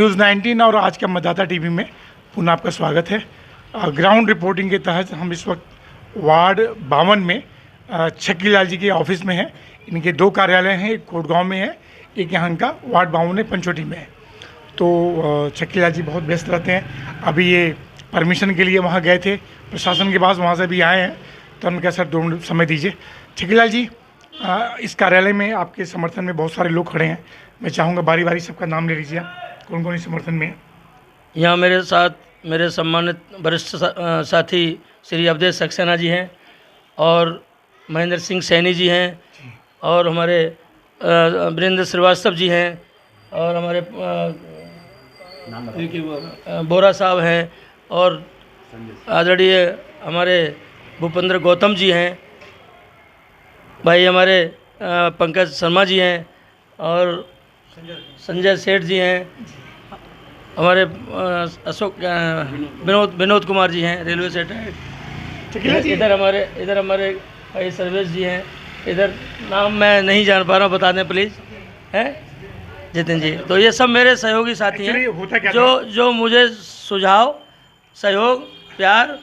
News 19 और आज का मतदाता टीवी में पुनः आपका स्वागत है। ग्राउंड रिपोर्टिंग के तहत हम इस वक्त वार्ड 52 में छक्कीलाल जी के ऑफिस में हैं। इनके दो कार्यालय हैं, एक कोटगांव में है, एक यहाँ का वार्ड 52 में पंचवटी में है। तो छक्कीलाल जी बहुत व्यस्त रहते हैं। अभी ये परमिशन के लिए वहाँ गए थे प्रशासन के पास, वहाँ से भी आए हैं। तो हमने कहा सर 2 मिनट समय दीजिए। छक्कीलाल जी, इस कार्यालय में आपके समर्थन में बहुत सारे लोग खड़े हैं। मैं चाहूँगा बारी बारी सबका नाम ले लीजिए, कौन कौन इस समर्थन में है। यहाँ मेरे साथ मेरे सम्मानित वरिष्ठ साथी श्री अवधेश सक्सेना जी हैं और महेंद्र सिंह सैनी जी हैं और हमारे वीरेंद्र श्रीवास्तव जी हैं और हमारे बोरा साहब हैं और आदरणीय हमारे भूपेंद्र गौतम जी हैं, भाई हमारे पंकज शर्मा जी हैं और संजय सेठ जी हैं, हमारे अशोक विनोद कुमार जी हैं रेलवे से रिटायर्ड। इधर हमारे भाई सर्वेश जी हैं। इधर नाम मैं नहीं जान पा रहा हूँ, बता दें प्लीज़, हैं जितिन जी। तो ये सब मेरे सहयोगी साथी हैं जो मुझे सुझाव, सहयोग, प्यार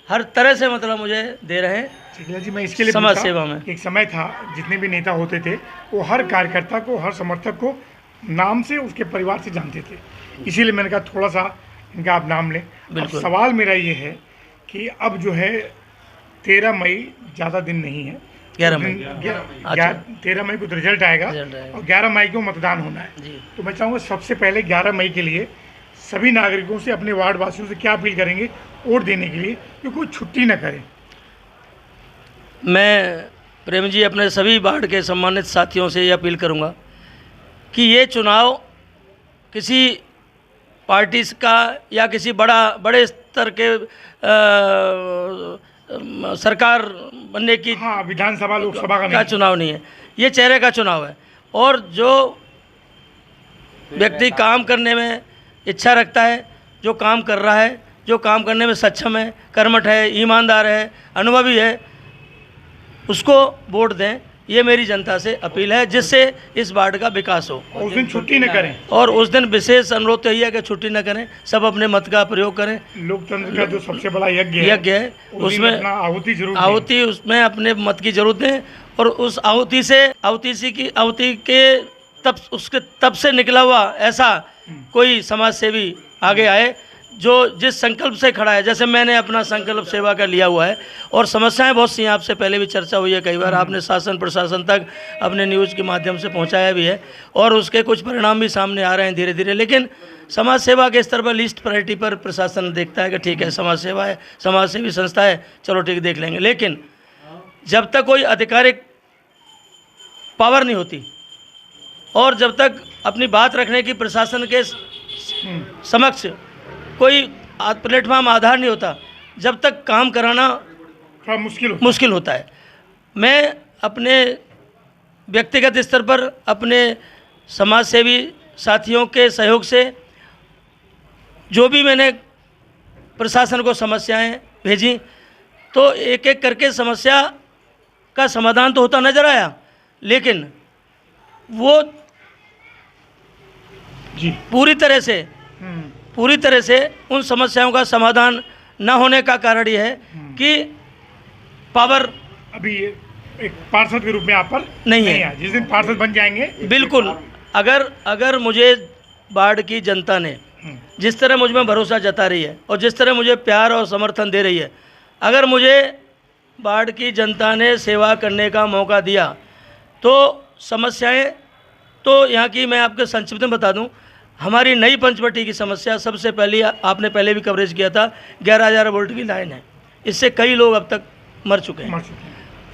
हर तरह से मतलब मुझे दे रहे हैं। छक्कीलाल जी, मैं इसके लिए समाज सेवा में एक समय था जितने भी नेता होते थे वो हर कार्यकर्ता को, हर समर्थक को नाम से, उसके परिवार से जानते थे। इसीलिए मैंने कहा थोड़ा सा इनका आप नाम लें। अब सवाल मेरा ये है कि अब जो है 13 मई ज़्यादा दिन नहीं है, 11 मई 13 मई को तो रिजल्ट आएगा और 11 मई को मतदान होना है। तो मैं चाहूँगा सबसे पहले 11 मई के लिए सभी नागरिकों से, अपने वार्ड वासियों से क्या अपील करेंगे वोट देने के लिए कि कोई छुट्टी न करें। मैं प्रेम जी अपने सभी वार्ड के सम्मानित साथियों से ये अपील करूँगा कि ये चुनाव किसी पार्टी का या किसी बड़े स्तर के सरकार बनने की, विधानसभा लोकसभा का चुनाव नहीं है, ये चेहरे का चुनाव है। और जो व्यक्ति काम करने में इच्छा रखता है, जो काम कर रहा है, जो काम करने में सक्षम है, कर्मठ है, ईमानदार है, अनुभवी है, उसको वोट दें। ये मेरी जनता से अपील है, जिससे इस वार्ड का विकास हो। उस दिन छुट्टी न करें और उस दिन विशेष अनुरोध यही है कि छुट्टी न करें, सब अपने मत का प्रयोग करें। लोकतंत्र का जो सबसे बड़ा यज्ञ है उसमें आहुति उसमें अपने मत की जरूरत दें और उस आहुति के तब से निकला हुआ ऐसा कोई समाज सेवी आगे आए जो जिस संकल्प से खड़ा है। जैसे मैंने अपना संकल्प सेवा का लिया हुआ है और समस्याएं बहुत सी हैं, आपसे पहले भी चर्चा हुई है कई बार, आपने शासन प्रशासन तक अपने न्यूज़ के माध्यम से पहुंचाया भी है और उसके कुछ परिणाम भी सामने आ रहे हैं धीरे धीरे। लेकिन समाज सेवा के स्तर पर लिस्ट प्रायोरिटी पर प्रशासन देखता है कि ठीक है समाज सेवा है, समाज सेवी संस्था है, चलो ठीक देख लेंगे। लेकिन जब तक कोई आधिकारिक पावर नहीं होती और जब तक अपनी बात रखने की प्रशासन के समक्ष कोई प्लेटफॉर्म आधार नहीं होता, जब तक काम कराना मुश्किल होता है। मैं अपने व्यक्तिगत स्तर पर अपने समाज सेवी साथियों के सहयोग से जो भी मैंने प्रशासन को समस्याएं भेजी, तो एक एक करके समस्या का समाधान तो होता नज़र आया, लेकिन वो पूरी तरह से उन समस्याओं का समाधान न होने का कारण ये है कि पावर अभी एक पार्षद के रूप में आप पर नहीं है। जिस दिन पार्षद बन जाएंगे, बिल्कुल, अगर मुझे वार्ड की जनता ने जिस तरह मुझ में भरोसा जता रही है और जिस तरह मुझे प्यार और समर्थन दे रही है, अगर मुझे वार्ड की जनता ने सेवा करने का मौका दिया तो समस्याएं तो यहाँ की मैं आपको संक्षिप्त में बता दूं। हमारी नई पंचवटी की समस्या सबसे पहले, आपने पहले भी कवरेज किया था, 11,000 वोल्ट की लाइन है। इससे कई लोग अब तक मर चुके हैं।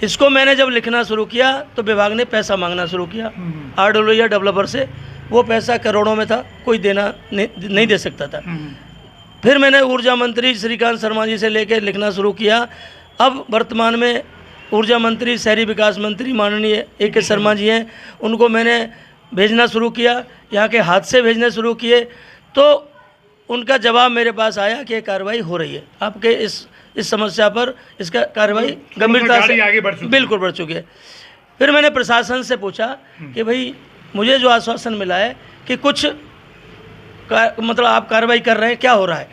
इसको मैंने जब लिखना शुरू किया तो विभाग ने पैसा मांगना शुरू किया RWA डेवलपर से। वो पैसा करोड़ों में था, कोई देना नहीं दे सकता था। फिर मैंने ऊर्जा मंत्री श्रीकांत शर्मा जी से लेकर लिखना शुरू किया। अब वर्तमान में ऊर्जा मंत्री, शहरी विकास मंत्री माननीय AK शर्मा जी हैं, उनको मैंने भेजना शुरू किया, यहाँ के हाथ से भेजने शुरू किए, तो उनका जवाब मेरे पास आया कि कार्रवाई हो रही है आपके इस समस्या पर, इसका कार्रवाई गंभीरता से बिल्कुल बढ़ चुकी है। फिर मैंने प्रशासन से पूछा कि भाई मुझे जो आश्वासन मिला है कि कुछ मतलब आप कार्रवाई कर रहे हैं, क्या हो रहा है?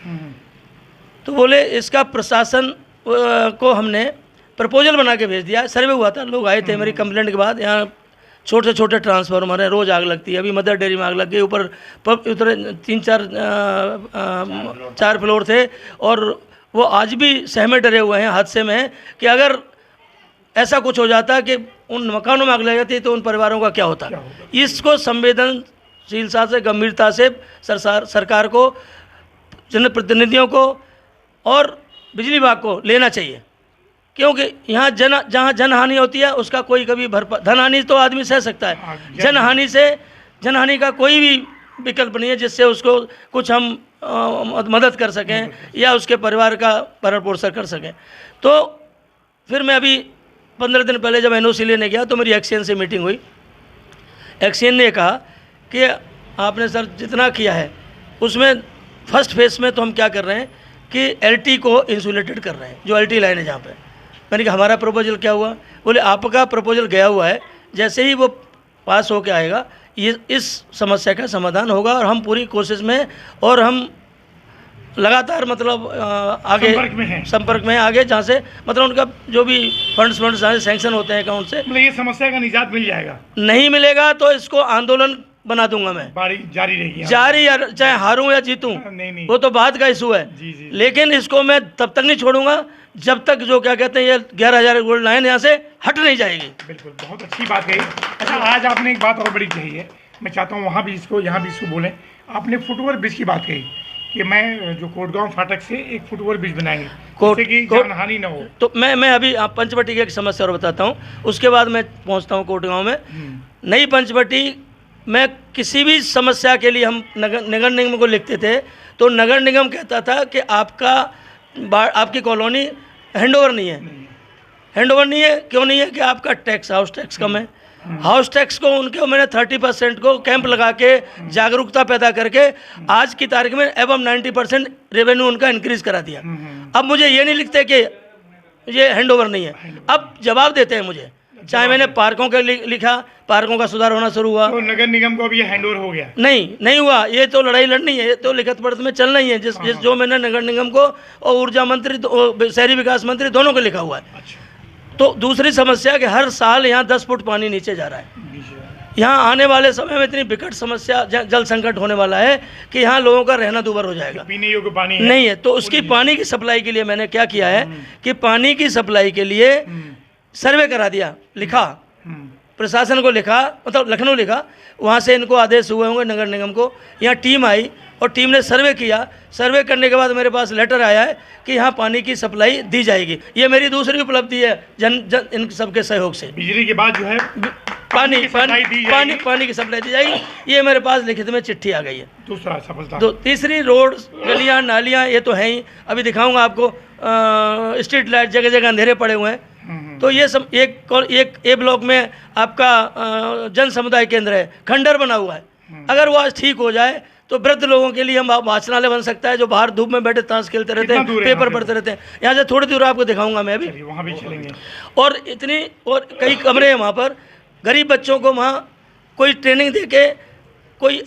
तो बोले इसका प्रशासन को हमने प्रपोजल बना के भेज दिया। सर्वे हुआ था, लोग आए थे मेरी कंप्लेंट के बाद। यहाँ छोटे छोटे ट्रांसफार्मर हैं, रोज़ आग लगती है। अभी मदर डेयरी में आग लग गई, ऊपर उतरे 4 फ्लोर थे और वो आज भी सहमे डरे हुए हैं, हादसे में हैं कि अगर ऐसा कुछ हो जाता कि उन मकानों में आग लग जाती तो उन परिवारों का क्या होता। इसको संवेदनशीलता से, गंभीरता से सरकार को, जनप्रतिनिधियों को और बिजली विभाग को लेना चाहिए, क्योंकि यहाँ जहाँ जनहानि होती है उसका कोई कभी धनहानि तो आदमी सह सकता है, जनहानि का कोई भी विकल्प नहीं है जिससे उसको कुछ हम मदद कर सकें या उसके परिवार का भरण पोषण कर सकें। तो फिर मैं अभी 15 दिन पहले जब NOC लेने गया तो मेरी एक्सीएन से मीटिंग हुई। एक्सीएन ने कहा कि आपने सर जितना किया है उसमें फर्स्ट फेज में तो हम क्या कर रहे हैं कि LT को इंसुलेटेड कर रहे हैं, जो LT लाइन है जहाँ पे। मैंने कहा हमारा प्रपोजल क्या हुआ? बोले आपका प्रपोजल गया हुआ है, जैसे ही वो पास होके आएगा ये इस समस्या का समाधान होगा और हम पूरी कोशिश में और हम लगातार मतलब आगे संपर्क में आगे जहाँ से मतलब उनका जो भी फंड्स सैंक्शन होते हैं अकाउंट से, मतलब ये समस्या का निजात मिल जाएगा। नहीं मिलेगा तो इसको आंदोलन बना दूंगा मैं, जारी रहेगी, जारी, चाहे हारूं या जीतूं, नहीं। वो तो बात का इशू है। जी। लेकिन इसको मैं तब तक नहीं छोड़ूंगा जब तक जो क्या कहते हैं ये 11,000 गोल्ड लाइन यहाँ से हट नहीं जाएगी। बिल्कुल, बहुत अच्छी बात कही। अच्छा, आज आपने एक बात और बड़ी कही है, मैं चाहता हूँ वहाँ भी इसको यहाँ भी इसको बोलें। आपने फुटओवर ब्रिज की बात कही कि मैं जो कोटगांव फाटक से एक फुटओवर ब्रिज बनाएंगे जिससे कि जानहानि न हो। तो मैं अभी आप पंचवटी की एक समस्या और बताता हूँ, उसके बाद मैं पहुँचता हूँ कोटगांव में। नई पंचवटी में किसी भी समस्या के लिए हम नगर निगम को लिखते थे तो नगर निगम कहता था कि आपकी कॉलोनी हैंडओवर नहीं है। हैंडओवर नहीं है, क्यों नहीं है? कि आपका टैक्स, हाउस टैक्स कम है। हाउस टैक्स को उनके मैंने 30% को कैंप लगा के जागरूकता पैदा करके आज की तारीख में एवं 90% रेवेन्यू उनका इंक्रीज करा दिया। अब मुझे ये नहीं लिखते कि ये हैंडओवर नहीं है, अब जवाब देते हैं मुझे। चाहे मैंने पार्कों के लिखा, पार्कों का सुधार होना शुरू हुआ, तो नगर निगम को अब ये हैंडओवर हो गया? नहीं हुआ। ये तो लड़ाई लड़नी है, ये तो लिखित पढ़त में चलना ही है। जिस जो मैंने नगर निगम को और ऊर्जा मंत्री, शहरी विकास मंत्री दोनों को लिखा हुआ है। अच्छा। तो दूसरी समस्या कि हर साल यहाँ 10 फुट पानी नीचे जा रहा है। यहाँ आने वाले समय में इतनी विकट समस्या, जल संकट होने वाला है कि यहाँ लोगों का रहना दूभर हो जाएगा। पीने योग्य पानी नहीं है। तो उसकी पानी की सप्लाई के लिए मैंने क्या किया है कि पानी की सप्लाई के लिए सर्वे करा दिया, लिखा, प्रशासन को लिखा, मतलब लखनऊ लिखा, वहाँ से इनको आदेश हुए होंगे नगर निगम को। यहाँ टीम आई और टीम ने सर्वे किया। सर्वे करने के बाद मेरे पास लेटर आया है कि यहाँ पानी की सप्लाई दी जाएगी। ये मेरी दूसरी उपलब्धि है इन सबके सहयोग से। बिजली के बाद जो है पानी की सप्लाई दी जाएगी। ये मेरे पास लिखित में चिट्ठी आ गई है। दूसरा सफलता। तीसरी, रोड, गलियाँ, नालियाँ, ये तो हैं ही। अभी दिखाऊंगा आपको, स्ट्रीट लाइट जगह जगह अंधेरे पड़े हुए हैं। तो ये सब एक ए ब्लॉक में आपका जन समुदाय केंद्र है, खंडर बना हुआ है। अगर वो आज ठीक हो जाए तो वृद्ध लोगों के लिए हम वाचनालय बन सकता है, जो बाहर धूप में बैठे ताश खेलते रहते हैं, पेपर पढ़ते रहते हैं। यहाँ से थोड़ी दूर आपको दिखाऊंगा मैं अभी, वहाँ भी चलेंगे। और कई कमरे हैं वहाँ पर। गरीब बच्चों को वहाँ कोई ट्रेनिंग दे के, कोई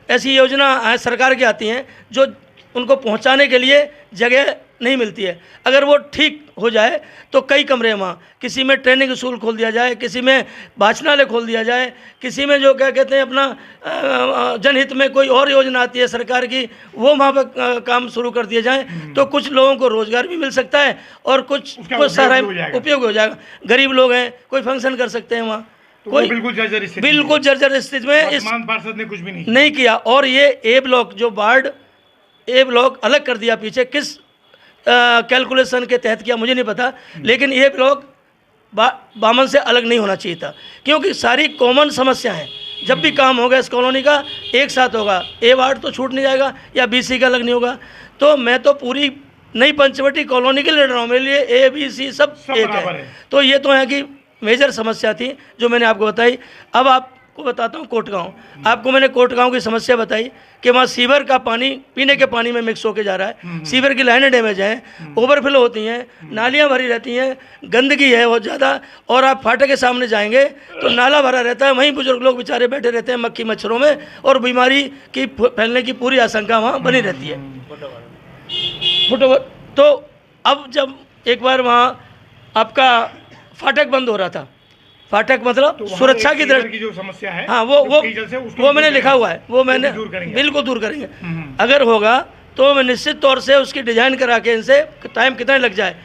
ऐसी योजना सरकार की आती हैं जो उनको पहुँचाने के लिए जगह नहीं मिलती है। अगर वो ठीक हो जाए तो कई कमरे वहाँ, किसी में ट्रेनिंग स्कूल खोल दिया जाए, किसी में वाचनालय खोल दिया जाए, किसी में जो क्या कहते हैं अपना जनहित में कोई और योजना आती है सरकार की, वो वहाँ पर काम शुरू कर दिए जाए तो कुछ लोगों को रोजगार भी मिल सकता है और कुछ सारा उपयोग हो जाएगा। गरीब लोग हैं, कोई फंक्शन कर सकते हैं वहाँ। तो कोई बिल्कुल जर्जर स्थिति में इस पार्षद ने कुछ भी नहीं किया। और ये ए ब्लॉक, जो वार्ड ए ब्लॉक अलग कर दिया पीछे, किस कैलकुलेशन के तहत किया मुझे नहीं पता, लेकिन ये ब्लॉक बामन से अलग नहीं होना चाहिए था, क्योंकि सारी कॉमन समस्या है। जब भी काम होगा इस कॉलोनी का एक साथ होगा। ए वार्ड तो छूट नहीं जाएगा या BC का अलग नहीं होगा। तो मैं तो पूरी नई पंचवटी कॉलोनी के लड़ रहा हूँ, मेरे लिए ABC सब एक है। तो ये तो है कि मेजर समस्या थी जो मैंने आपको बताई। अब आप आपको बताता हूँ कोटगांव। आपको मैंने कोटगांव की समस्या बताई कि वहाँ सीवर का पानी पीने के पानी में मिक्स होके जा रहा है, सीवर की लाइनें डैमेज हैं, ओवरफ्लो होती हैं, नालियाँ भरी रहती हैं, गंदगी है बहुत ज़्यादा। और आप फाटक के सामने जाएंगे तो नाला भरा रहता है, वहीं बुजुर्ग लोग बेचारे बैठे रहते हैं मक्खी मच्छरों में, और बीमारी की फैलने की पूरी आशंका वहाँ बनी रहती है। फुटओवर। तो अब जब एक बार वहाँ आपका फाटक बंद हो रहा था, फाटक मतलब तो सुरक्षा की सीवर की जो समस्या है, हाँ वो मैंने लिखा हुआ है, वो मैंने बिल्कुल दूर करेंगे। अगर होगा तो मैं निश्चित तौर से उसकी डिजाइन करा के इनसे टाइम कितना लग जाए,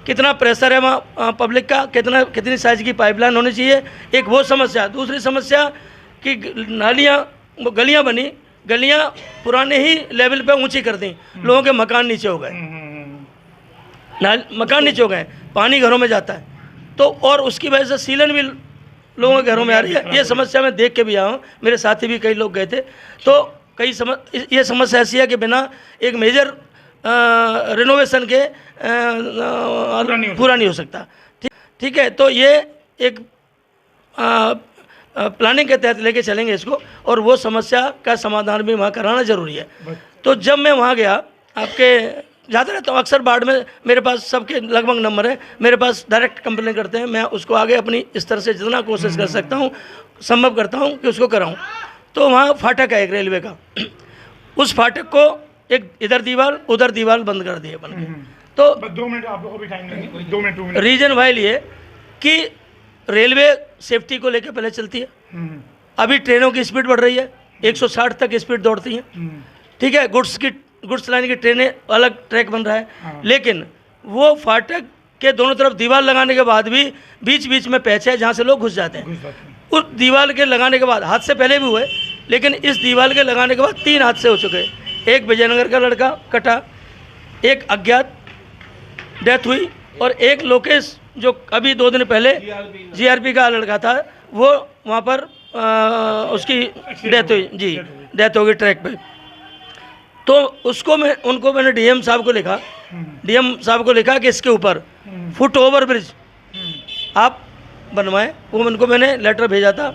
कितना प्रेशर है वहाँ पब्लिक का, कितनी साइज की पाइपलाइन होनी चाहिए, एक वो समस्या। दूसरी समस्या कि नालियाँ गलियाँ बनी, गलियाँ पुराने ही लेवल पे ऊंची कर दी, लोगों के मकान नीचे हो गए, मकान नीचे हो गए, पानी घरों में जाता है। तो और उसकी वजह से सीलन भी लोगों के घरों में आ रही है। ये समस्या मैं देख के भी आया हूँ, मेरे साथी भी कई लोग गए थे। तो ये समस्या ऐसी है कि बिना एक मेजर रिनोवेशन के पूरा नहीं हो सकता। ठीक है, तो ये एक प्लानिंग के तहत लेके चलेंगे इसको, और वो समस्या का समाधान भी वहाँ कराना ज़रूरी है। तो जब मैं वहाँ गया, आपके जाता रहता हूँ अक्सर बाढ़ में, मेरे पास सबके लगभग नंबर है, मेरे पास डायरेक्ट कंप्लेन करते हैं, मैं उसको आगे अपनी स्तर से जितना कोशिश कर सकता हूँ संभव करता हूँ कि उसको कराऊँ। तो वहाँ फाटक है एक रेलवे का, उस फाटक को एक इधर दीवार उधर दीवार बंद कर दिए बन के। तो 2 मिनट आप लोगों को भी टाइम देंगे, 2 मिनट। रीजन वाइल ये कि रेलवे सेफ्टी को लेकर पहले चलती है, अभी ट्रेनों की स्पीड बढ़ रही है, 160 तक स्पीड दौड़ती हैं, ठीक है, गुड्स लाइन की ट्रेनें अलग ट्रैक बन रहा है। लेकिन वो फाटक के दोनों तरफ दीवार लगाने के बाद भी बीच बीच में पैच है जहाँ से लोग घुस जाते हैं। उस दीवार के लगाने के बाद, हादसे पहले भी हुए, लेकिन इस दीवार के लगाने के बाद 3 हादसे हो चुके। एक विजयनगर का लड़का कटा, एक अज्ञात डेथ हुई, और एक लोकेश जो अभी 2 दिन पहले जीआरपी का लड़का था, वो वहाँ पर उसकी डेथ हुई, जी डेथ हो गई ट्रैक पे। तो उनको मैंने डीएम साहब को लिखा कि इसके ऊपर फुट ओवर ब्रिज आप बनवाएं। वो उनको मैंने लेटर भेजा था।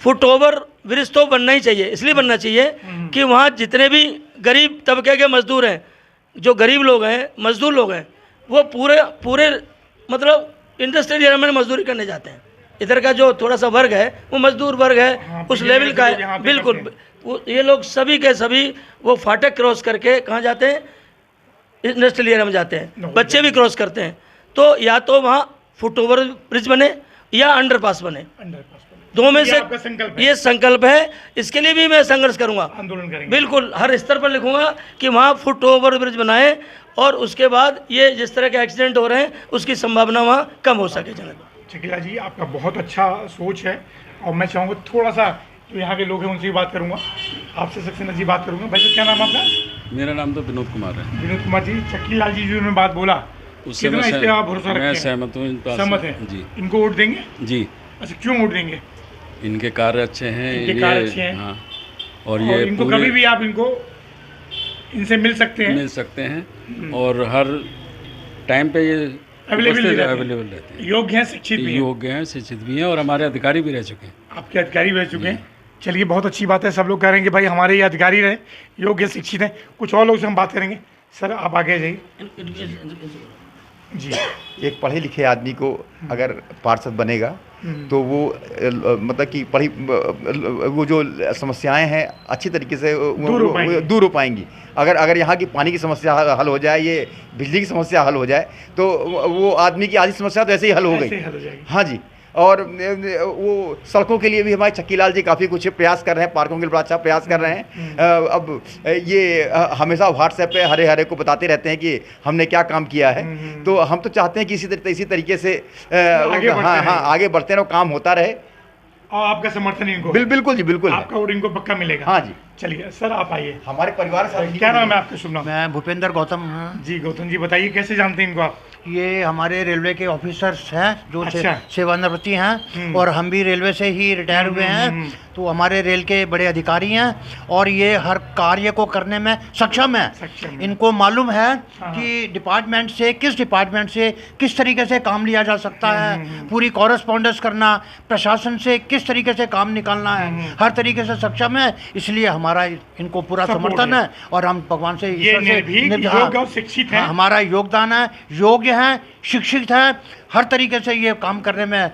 फुट ओवर ब्रिज तो बनना ही चाहिए, इसलिए बनना चाहिए कि वहाँ जितने भी गरीब तबके के मजदूर हैं, जो गरीब लोग हैं, मजदूर लोग हैं, वो पूरे मतलब इंडस्ट्रियल एरिया में मजदूरी करने जाते हैं। इधर का जो थोड़ा सा वर्ग है वो मजदूर वर्ग है, उस लेवल का है, बिल्कुल। ये लोग सभी के सभी वो फाटक क्रॉस करके कहाँ जाते हैं, इंडस्ट्रियल एरिया में जाते हैं, बच्चे भी क्रॉस करते हैं। तो या तो वहाँ फुट ओवर ब्रिज बने या अंडरपास बने, दो में से ये संकल्प है। इसके लिए भी मैं संघर्ष करूंगा, आंदोलन करेंगे, बिल्कुल हर स्तर पर लिखूंगा कि वहाँ फुट ओवर ब्रिज बनाएं, और उसके बाद ये जिस तरह के एक्सीडेंट हो रहे हैं उसकी संभावना वहाँ कम हो सके। शकीला जी, आपका बहुत अच्छा सोच है, और मैं चाहूँगा थोड़ा सा जो यहाँ के लोग हैं उनसे भी बात करूँगा, आपसे सबसे नज़दीक बात करूँगा। भाई साहब, क्या नाम आपका? मेरा नाम तो विनोद कुमार है। विनोद कुमार जी, शकीलाल जी जो बात बोला, उससे मैं भरोसा रखते हैं? सहमत हूँ, सहमत है जी। इनको वोट देंगे जी। अच्छा, क्यों वोट देंगे? इनके कार्य अच्छे हैं, इनके कार्य अच्छे हैं, हाँ, और ये इनको कभी भी आप इनसे मिल सकते हैं, और हर टाइम पे ये अवेलेबल रहते हैं, योग्य हैं, शिक्षित भी हैं, और हमारे अधिकारी भी रह चुके हैं। आपके अधिकारी रह चुके हैं, चलिए बहुत अच्छी बात है। सब लोग कह रहे हैं कि भाई हमारे ये अधिकारी रहे, योग्य शिक्षित हैं। कुछ और लोग से हम बात करेंगे। सर, आप आगे जाइए जी। एक पढ़े लिखे आदमी को अगर पार्षद बनेगा तो वो मतलब कि वो जो समस्याएं हैं अच्छी तरीके से दूर हो पाएंगी। अगर यहाँ की पानी की समस्या हल हो जाए, ये बिजली की समस्या हल हो जाए, तो वो आदमी की आधी समस्या तो ऐसे ही हल हो गई। हाँ जी। और वो सड़कों के लिए भी हमारे शकीलाल जी काफ़ी कुछ प्रयास कर रहे हैं, पार्कों के लिए बड़ा अच्छा प्रयास कर रहे हैं। अब ये हमेशा व्हाट्सएप पे हरे को बताते रहते हैं कि हमने क्या काम किया है। तो हम तो चाहते हैं कि इसी तरीके से आगे बढ़ते रहे, काम होता रहे। और आपका समर्थन इनको? बिल्कुल जी, बिल्कुल। आपका वोट इनको पक्का मिलेगा? हाँ जी। चलिए सर आप आइए। हमारे परिवार से क्या नाम है आपका, शुभ नाम? मैं भूपेंद्र गौतम हूँ। जी गौतम जी, बताइए कैसे जानते हैं इनको आप? ये हमारे रेलवे के ऑफिसर्स हैं जो अच्छा। सेवानिवृत्ति हैं और हम भी रेलवे से ही रिटायर हुए हैं, तो हमारे रेल के बड़े अधिकारी हैं और ये हर कार्य को करने में सक्षम है। इनको मालूम है कि डिपार्टमेंट से किस तरीके से काम लिया जा सकता है, पूरी कॉरेस्पॉन्डेंस करना, प्रशासन से किस तरीके से काम निकालना है, हर तरीके से सक्षम है। इसलिए हमारा इनको पूरा समर्थन है और हम भगवान से योग्य और शिक्षित हैं। हमारा योगदान है, योग्य है, शिक्षित है, हर तरीके से ये काम करने में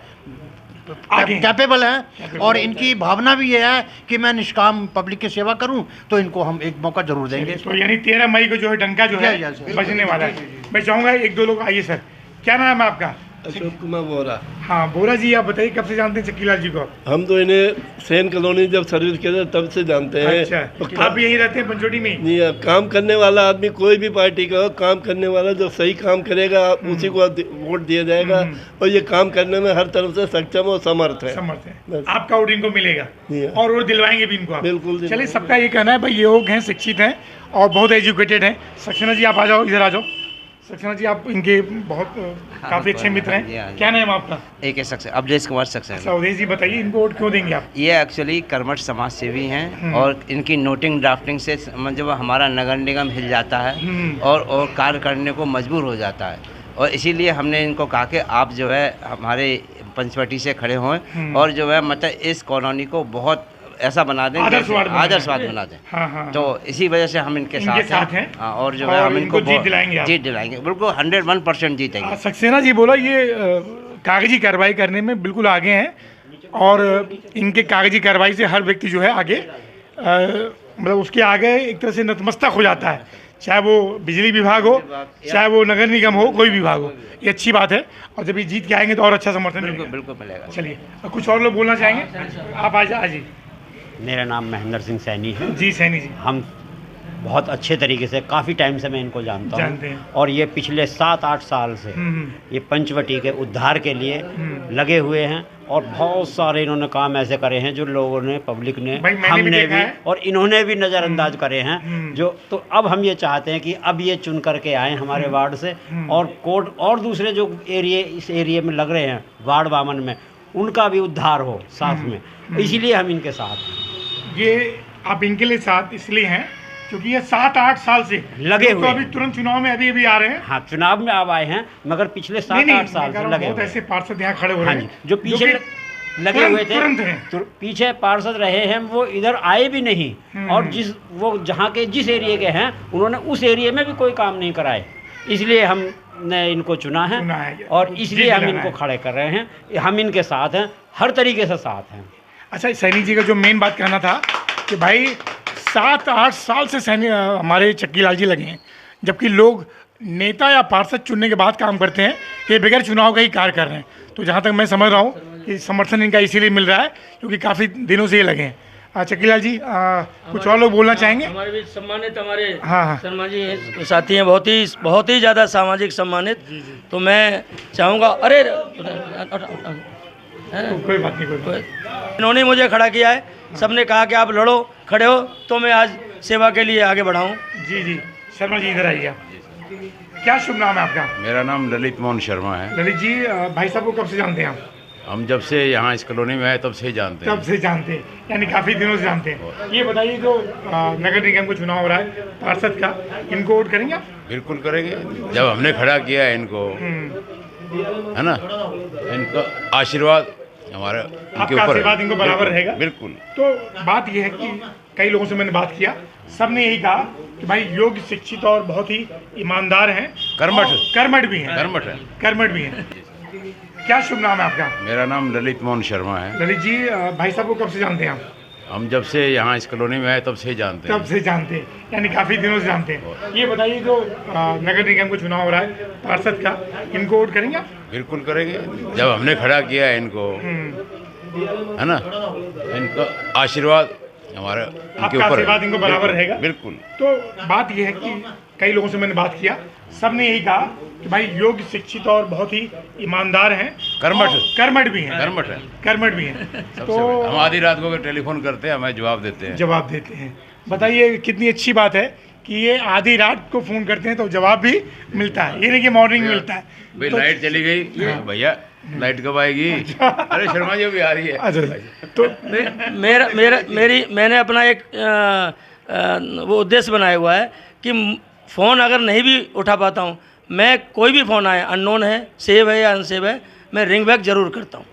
कैपेबल हैं और इनकी भावना भी ये है कि मैं निष्काम पब्लिक की सेवा करूं, तो इनको हम एक मौका जरूर देंगे। तो यानी 13 मई को जो है डंका जो है बजने वाला है। मैं चाहूँगा एक दो लोग आइए। सर क्या नाम है आपका? अशोक कुमार बोरा। हाँ बोरा जी, आप बताइए कब से जानते हैं चक्कीलाल जी को? हम तो इन्हें सेन कॉलोनी जब सर्विस किया था तब से जानते हैं। अच्छा, आप यहीं रहते हैं पंचोटी में? नहीं, काम करने वाला आदमी कोई भी पार्टी का हो, काम करने वाला जो सही काम करेगा उसी को वोट दिया जाएगा और ये काम करने में हर तरफ से सक्षम और समर्थ है। आपका वोट इनको मिलेगा और वोट दिलवाएंगे भी इनको आप? बिल्कुल। चलिए, सबका ये कहना है भाई, ये लोग हैं, शिक्षित हैं और बहुत एजुकेटेड हैं। सक्सेना जी आप आ जाओ, इधर आ जाओ। सक्सेना जी आप इनके बहुत काफ़ी अच्छे मित्र हैं। क्या नाम आपका? AK सक्सेना, अवधेश कुमार सक्सेना। अवधेश जी बताइए इनको वोट क्यों देंगे आप? ये एक्चुअली कर्मठ समाज सेवी हैं और इनकी नोटिंग ड्राफ्टिंग से मतलब हमारा नगर निगम हिल जाता है और कार्य करने को मजबूर हो जाता है, और इसीलिए हमने इनको कहा कि आप जो है हमारे पंचवटी से खड़े हों और जो है मतलब इस कॉलोनी को बहुत ऐसा बना दें, आदर्शवाद बना दें। हाँ। तो इसी वजह से हम इनके साथ हैं और जो है हम इनको जीत दिलाएंगे बिल्कुल 101% जीतेंगे। सक्सेना जी बोला ये कागजी कार्रवाई करने में बिल्कुल आगे हैं और इनके कागजी कार्रवाई से हर व्यक्ति जो है आगे मतलब उसके आगे एक तरह से नतमस्तक हो जाता है, चाहे वो बिजली विभाग हो, चाहे वो नगर निगम हो, कोई विभाग हो। ये अच्छी बात है और जब ये जीत के आएंगे तो और अच्छा समर्थन बिल्कुल मिलेगा। चलिए, कुछ और लोग बोलना चाहेंगे? आप आ जी। मेरा नाम महेंद्र सिंह सैनी है। जी सैनी जी। हम बहुत अच्छे तरीके से काफ़ी टाइम से मैं इनको जानता हूँ और ये पिछले 7-8 साल से ये पंचवटी के उद्धार के लिए लगे हुए हैं और बहुत सारे इन्होंने काम ऐसे करे हैं जो लोगों ने, पब्लिक ने, हमने भी और इन्होंने भी नज़रअंदाज करे हैं जो। तो अब हम ये चाहते हैं कि अब ये चुन करके आए हमारे वार्ड से और कोर्ट और दूसरे जो एरिए इस एरिए में लग रहे हैं वार्ड 52 में, उनका भी उद्धार हो साथ में, इसीलिए हम इनके साथ हैं। ये आप इनके लिए साथ इसलिए हैं क्योंकि ये 7-8 साल से लगे हुए, तो अभी तुरंत चुनाव में अभी आ रहे हैं। हाँ, चुनाव में अब आए हैं मगर पिछले 7-8 साल से लगे हुए। ऐसे पार्षद यहाँ खड़े हो रहे हैं जो पीछे लगे हुए थे, पीछे पार्षद रहे हैं, वो इधर आए भी नहीं और वो जहाँ के जिस एरिया के हैं उन्होंने उस एरिया में भी कोई काम नहीं कराए, इसलिए हमने इनको चुना है और इसलिए हम इनको खड़े कर रहे हैं। हम इनके साथ हैं, हर तरीके से साथ हैं। अच्छा, सैनी जी का जो मेन बात कहना था कि भाई 7-8 साल से सैनी हमारे चक्कीलाल जी लगे हैं, जबकि लोग नेता या पार्षद चुनने के बाद काम करते हैं, ये बगैर चुनाव का ही कार्य कर रहे हैं। तो जहाँ तक मैं समझ रहा हूँ कि समर्थन इनका इसीलिए मिल रहा है क्योंकि काफ़ी दिनों से ये लगे हैं। चक्कीलाल जी कुछ और लोग बोलना चाहेंगे? हमारे भी सम्मानित हमारे शर्मा जी साथी हैं, बहुत ही ज़्यादा सामाजिक सम्मानित। तो मैं चाहूँगा, अरे कोई बात नहीं, इन्होंने मुझे खड़ा किया है, सबने कहा कि आप लड़ो, खड़े हो, तो मैं आज सेवा के लिए आगे बढ़ाऊँ। जी शर्मा जी इधर आइए। क्या शुभ नाम है आपका? मेरा नाम ललित मोहन शर्मा है। ललित जी, भाई साहब को कब से जानते हैं आप? हम जब से यहाँ इस कॉलोनी में आए तब से जानते हैं। तब से जानते हैं, यानी काफ़ी दिनों से जानते हैं। ये बताइए, जो नगर निगम को चुनाव हो रहा है पार्षद का, इनको वोट करेंगे आप? बिल्कुल करेंगे, जब हमने खड़ा किया है इनको, है ना, इनका आशीर्वाद हमारा इनके ऊपर, आशीर्वाद इनको बराबर रहेगा। बिल्कुल। तो बात यह है कि कई लोगों से मैंने बात किया, सबने यही कहा कि भाई योग्य, शिक्षित और बहुत ही ईमानदार हैं, कर्मठ भी हैं। क्या शुभ नाम है आपका? मेरा नाम ललित मोहन शर्मा है। ललित जी, भाई साहब को कब से जानते हैं आप? हम जब से यहाँ इस कॉलोनी में आए तब से जानते हैं, यानी काफ़ी दिनों से जानते हैं। ये बताइए, जो नगर निगम को चुनाव हो रहा है पार्षद का, इनको वोट करेंगे आप? बिल्कुल करेंगे, जब हमने खड़ा किया है इनको, है ना, इनका आशीर्वाद हमारा इनके ऊपर, आशीर्वाद इनको बराबर रहेगा। बिल्कुल। तो बात यह है कि कई लोगों से मैंने बात किया, सबने यही कहा कि भाई योग्य, शिक्षित और बहुत ही ईमानदार हैं, कर्मठ भी हैं। तो हम आधी रात को टेलीफोन करते हैं, हमें जवाब देते हैं। बताइए कितनी अच्छी बात है कि ये आधी रात को फ़ोन करते हैं तो जवाब भी मिलता है, ये नहीं कि मॉर्निंग मिलता है। भाई तो लाइट चली गई, भैया लाइट कब आएगी? अरे शर्मा जी भी आ रही है। अच्छा, तो मैंने अपना एक वो उद्देश्य बनाया हुआ है कि फ़ोन अगर नहीं भी उठा पाता हूँ, मैं कोई भी फ़ोन आए, अननोन है, सेव है या अनसेव है, मैं रिंग बैक जरूर करता हूँ।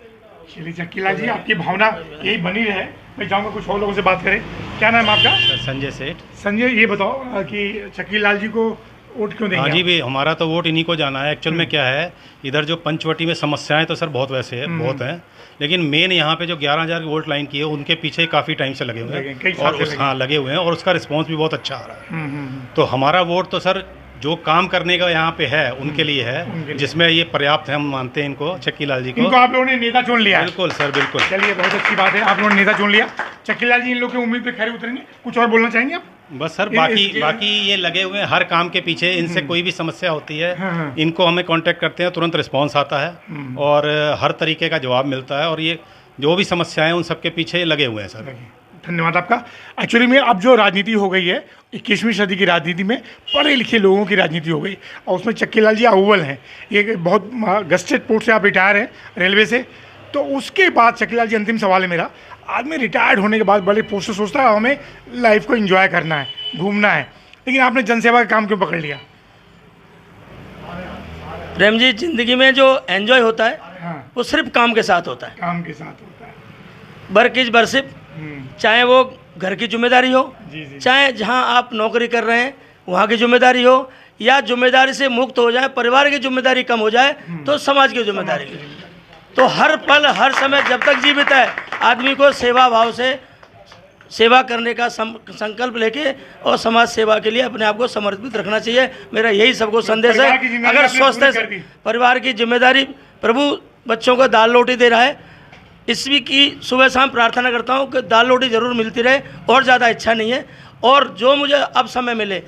चलिए चक्कीलाल जी, आपकी भावना यही बनी रहे। मैं चाहूँगा कुछ और लोगों से बात करें। क्या नाम है आपका? संजय सेठ। संजय, ये बताओ कि चक्कीलाल जी को वोट क्यों देंगे? हाँ जी, भी हमारा तो वोट इन्हीं को जाना है। एक्चुअल में क्या है, इधर जो पंचवटी में समस्याएं तो सर बहुत वैसे है, बहुत हैं, लेकिन मेन यहाँ पे जो 11,000 की वोट लाइन की है उनके पीछे काफ़ी टाइम से लगे हुए हैं और लगे हुए हैं और उसका रिस्पॉन्स भी बहुत अच्छा आ रहा है। तो हमारा वोट तो सर जो काम करने का यहाँ पे है उनके लिए है, जिसमें ये पर्याप्त है, हम मानते हैं इनको, चक्कीलाल जी को। इनको आप लोगों ने नेता चुन लिया? बिल्कुल सर, बिल्कुल। चलिए, बहुत अच्छी बात है, आप लोगों ने नेता चुन लिया। चक्कीलाल जी इन लोग की उम्मीद पे खरे उतरेंगे। कुछ और बोलना चाहेंगे आप? बस सर, बाकी ये लगे हुए हैं हर काम के पीछे। इनसे कोई भी समस्या होती है, इनको हमें कांटेक्ट करते हैं, तुरंत रिस्पांस आता है और हर तरीके का जवाब मिलता है और ये जो भी समस्याएं हैं उन सबके पीछे लगे हुए हैं सर। धन्यवाद आपका। एक्चुअली में अब जो राजनीति हो गई है, 21वीं सदी की राजनीति में पढ़े लिखे लोगों की राजनीति हो गई और उसमें चक्कीलाल जी अव्वल हैं। ये बहुत गस्टेड पोस्ट से आप रिटायर हैं रेलवे से, तो उसके बाद चक्कीलाल जी, अंतिम सवाल है मेरा, आदमी रिटायर्ड होने के बाद बड़े पोस्ट से सोचता है हमें लाइफ को एंजॉय करना है, घूमना है, लेकिन आपने जनसेवा का काम क्यों पकड़ लिया? प्रेम जी, जिंदगी में जो एंजॉय होता है वो सिर्फ काम के साथ होता है। काम के साथ होता है। वर्क इज वर्शिप, चाहे वो घर की जिम्मेदारी हो, चाहे जहां आप नौकरी कर रहे हैं वहाँ की जिम्मेदारी हो, या जिम्मेदारी से मुक्त हो जाए, परिवार की जिम्मेदारी कम हो जाए तो समाज की जिम्मेदारी। तो हर पल हर समय जब तक जीवित है आदमी को सेवा भाव से सेवा करने का संकल्प लेके और समाज सेवा के लिए अपने आप को समर्पित रखना चाहिए। मेरा यही सबको संदेश है। अगर स्वस्थ है, परिवार की जिम्मेदारी, प्रभु बच्चों को दाल रोटी दे रहा है, इसवी की सुबह शाम प्रार्थना करता हूँ कि दाल रोटी जरूर मिलती रहे, और ज़्यादा इच्छा नहीं है। और जो मुझे अब समय मिले,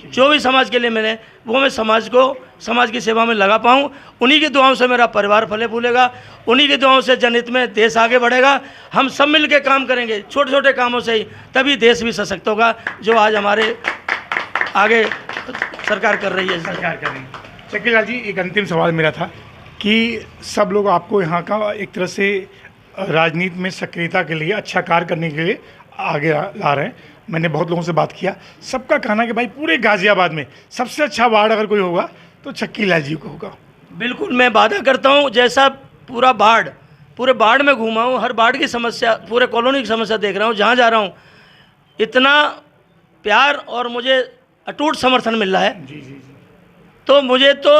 जो भी समाज के लिए मिले, वो मैं समाज की सेवा में लगा पाऊँ। उन्हीं की दुआओं से मेरा परिवार फले फूलेगा, उन्हीं की दुआओं से जनहित में देश आगे बढ़ेगा। हम सब मिल के काम करेंगे, छोटे छोटे कामों से ही, तभी देश भी सशक्त होगा, जो आज हमारे आगे सरकार कर रही है। चक्कीलाल जी, एक अंतिम सवाल मेरा था कि सब लोग आपको यहाँ का एक तरह से राजनीति में सक्रियता के लिए, अच्छा कार्य करने के लिए आगे ला रहे हैं। मैंने बहुत लोगों से बात किया, सबका कहना है कि भाई पूरे गाज़ियाबाद में सबसे अच्छा वार्ड अगर कोई होगा तो चक्कीलाल जी को होगा। बिल्कुल, मैं वादा करता हूँ, जैसा पूरे बाढ़ में घूमा हूँ, हर बाढ़ की समस्या, पूरे कॉलोनी की समस्या देख रहा हूँ, जहाँ जा रहा हूँ इतना प्यार और मुझे अटूट समर्थन मिल रहा है। तो मुझे तो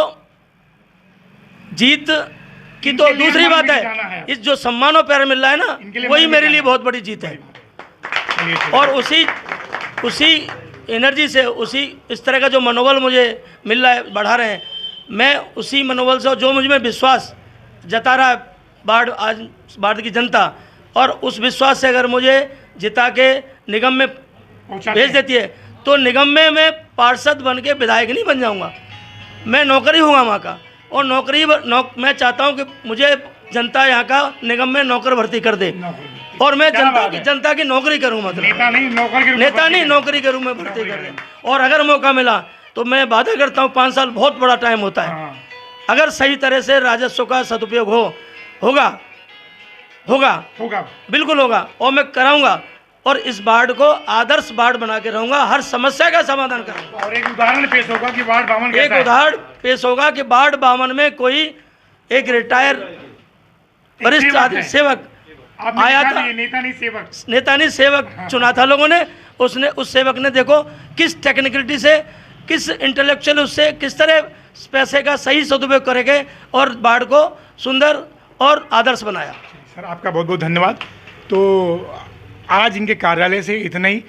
जीत की तो दूसरी बात है, इस जो सम्मान और प्यार मिल रहा है ना, वही मेरे लिए बहुत बड़ी जीत है। और उसी एनर्जी से, इस तरह का जो मनोबल मुझे मिल रहा है, बढ़ा रहे हैं, मैं उसी मनोबल से, जो मुझ में विश्वास जता रहा है आज बाढ़ की जनता, और उस विश्वास से अगर मुझे जिता के निगम में भेज देती है तो निगम में मैं पार्षद बन के विधायक नहीं बन जाऊंगा, मैं नौकरी हूँगा वहाँ का। और मैं चाहता हूँ कि मुझे जनता यहाँ का निगम में नौकर भर्ती कर दे, और मैं जनता की नौकरी करूँ, मतलब नेता नहीं, नौकरी करूँ, मैं भर्ती कर दे। और अगर मौका मिला तो मैं वादा करता हूँ, 5 साल बहुत बड़ा टाइम होता है, अगर सही तरह से राजस्व का सदुपयोग होगा, बिल्कुल होगा, और मैं कराऊंगा। और इस वार्ड को आदर्श वार्ड बना के रहूंगा, हर समस्या का समाधान करूंगा। और एक उदाहरण पेश होगा कि वार्ड 52 में कोई एक रिटायर वरिष्ठ सेवक आया था, नेता नहीं सेवक चुना था लोगों ने। उस सेवक ने देखो किस टेक्निकलिटी से, किस इंटेलेक्चुअल उससे किस तरह पैसे का सही सदुपयोग करेंगे और वार्ड को सुंदर और आदर्श बनाया। सर, आपका बहुत बहुत धन्यवाद। तो आज इनके कार्यालय से इतना ही।